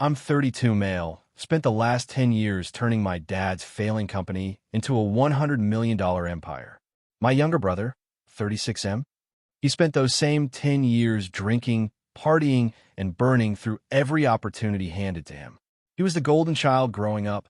I'm 32 male, spent the last 10 years turning my dad's failing company into a $100 million empire. My younger brother, 36M, he spent those same 10 years drinking, partying, and burning through every opportunity handed to him. He was the golden child growing up,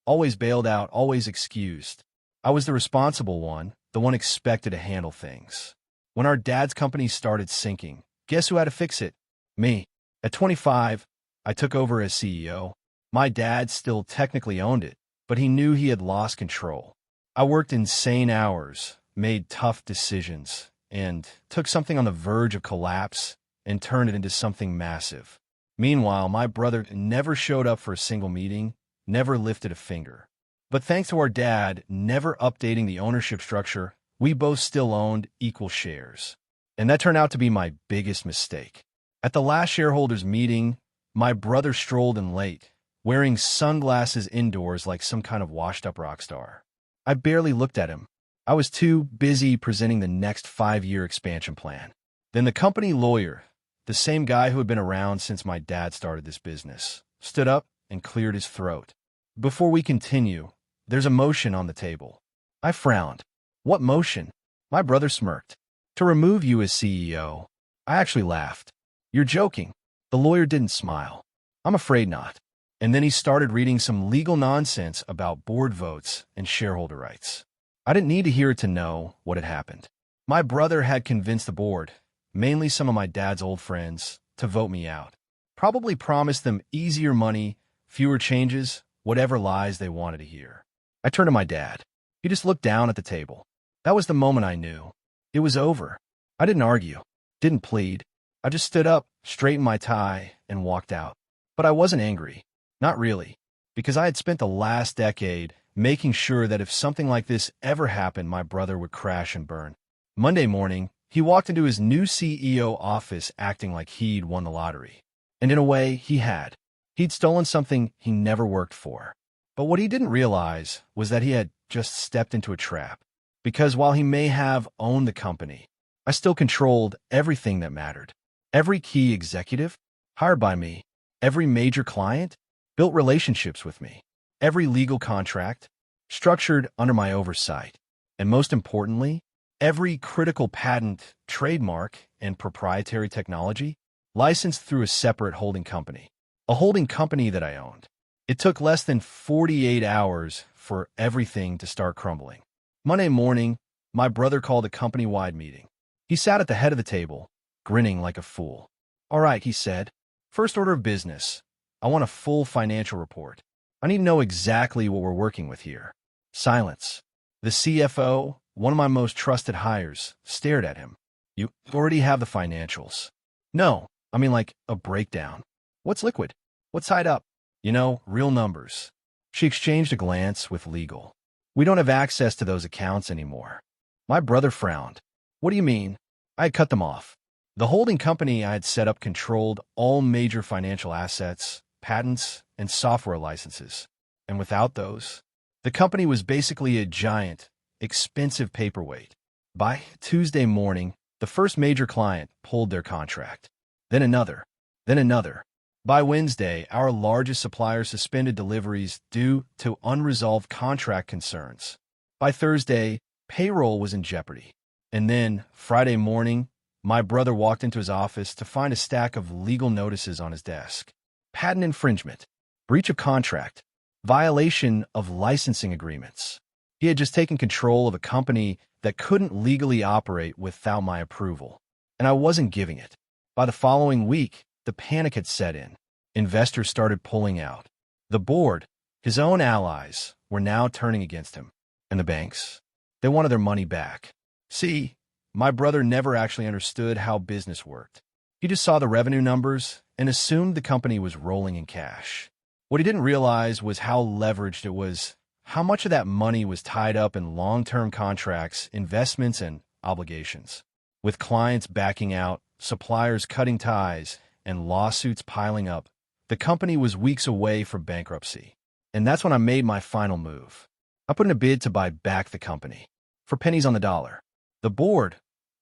always bailed out, always excused. I was the responsible one, the one expected to handle things. When our dad's company started sinking, guess who had to fix it? Me. At 25, I took over as CEO. My dad still technically owned it, but he knew he had lost control. I worked insane hours, made tough decisions, and took something on the verge of collapse and turned it into something massive. Meanwhile, my brother never showed up for a single meeting, never lifted a finger. But thanks to our dad never updating the ownership structure, we both still owned equal shares. And that turned out to be my biggest mistake. At the last shareholders meeting, my brother strolled in late, wearing sunglasses indoors like some kind of washed-up rock star. I barely looked at him. I was too busy presenting the next 5-year expansion plan. Then the company lawyer, the same guy who had been around since my dad started this business, stood up and cleared his throat. Before we continue, there's a motion on the table. I frowned. What motion? My brother smirked. To remove you as CEO. I actually laughed. You're joking. The lawyer didn't smile. I'm afraid not. And then he started reading some legal nonsense about board votes and shareholder rights. I didn't need to hear it to know what had happened. My brother had convinced the board, mainly some of my dad's old friends, to vote me out. Probably promised them easier money, fewer changes, whatever lies they wanted to hear. I turned to my dad. He just looked down at the table. That was the moment I knew. It was over. I didn't argue, didn't plead. I just stood up, straightened my tie, and walked out. But I wasn't angry. Not really. Because I had spent the last decade making sure that if something like this ever happened, my brother would crash and burn. Monday morning, he walked into his new CEO office acting like he'd won the lottery. And in a way, he had. He'd stolen something he never worked for. But what he didn't realize was that he had just stepped into a trap. Because while he may have owned the company, I still controlled everything that mattered. Every key executive, hired by me, every major client, built relationships with me, every legal contract, structured under my oversight, and most importantly, every critical patent, trademark, and proprietary technology licensed through a separate holding company, a holding company that I owned. It took less than 48 hours for everything to start crumbling. Monday morning, my brother called a company-wide meeting. He sat at the head of the table, grinning like a fool. All right, he said, first order of business. I want a full financial report. I need to know exactly what we're working with here. Silence. The CFO, one of my most trusted hires, stared at him. You already have the financials. No, I mean like a breakdown. What's liquid? What's tied up? You know, real numbers. She exchanged a glance with legal. We don't have access to those accounts anymore. My brother frowned. What do you mean? I had cut them off. The holding company I had set up controlled all major financial assets, patents, and software licenses. And without those, the company was basically a giant, expensive paperweight. By Tuesday morning, the first major client pulled their contract. Then another. Then another. By Wednesday, our largest supplier suspended deliveries due to unresolved contract concerns. By Thursday, payroll was in jeopardy. And then, Friday morning, my brother walked into his office to find a stack of legal notices on his desk. Patent infringement, breach of contract, violation of licensing agreements. He had just taken control of a company that couldn't legally operate without my approval, and I wasn't giving it. By the following week, the panic had set in. Investors started pulling out. The board, his own allies, were now turning against him. And the banks? They wanted their money back. See, my brother never actually understood how business worked. He just saw the revenue numbers and assumed the company was rolling in cash. What he didn't realize was how leveraged it was, how much of that money was tied up in long-term contracts, investments, and obligations. With clients backing out, suppliers cutting ties, and lawsuits piling up, the company was weeks away from bankruptcy. And that's when I made my final move. I put in a bid to buy back the company. For pennies on the dollar. The board,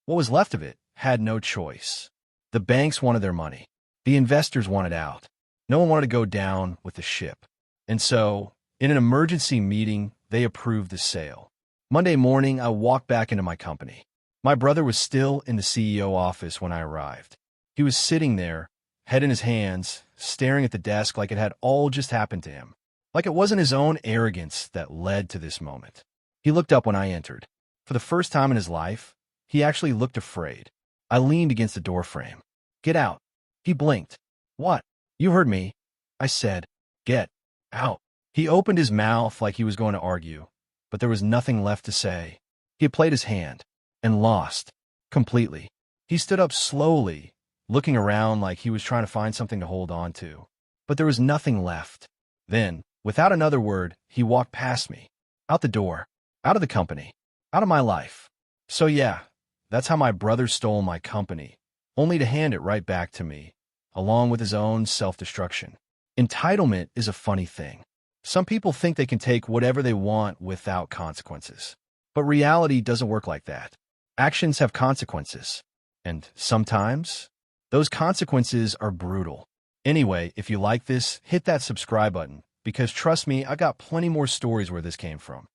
what was left of it, had no choice. The banks wanted their money. The investors wanted out. No one wanted to go down with the ship. And so, in an emergency meeting, they approved the sale. Monday morning, I walked back into my company. My brother was still in the CEO office when I arrived. He was sitting there, head in his hands, staring at the desk like it had all just happened to him. Like it wasn't his own arrogance that led to this moment. He looked up when I entered. For the first time in his life, he actually looked afraid. I leaned against the doorframe. "Get out." He blinked. "What?" "You heard me." I said, "Get out." He opened his mouth like he was going to argue, but there was nothing left to say. He had played his hand and lost completely. He stood up slowly, looking around like he was trying to find something to hold on to. But there was nothing left. Then, without another word, he walked past me. Out the door. Out of the company. Out of my life. So yeah, that's how my brother stole my company, only to hand it right back to me, along with his own self-destruction. Entitlement is a funny thing. Some people think they can take whatever they want without consequences. But reality doesn't work like that. Actions have consequences. And sometimes, those consequences are brutal. Anyway, if you like this, hit that subscribe button, because trust me, I got plenty more stories where this came from.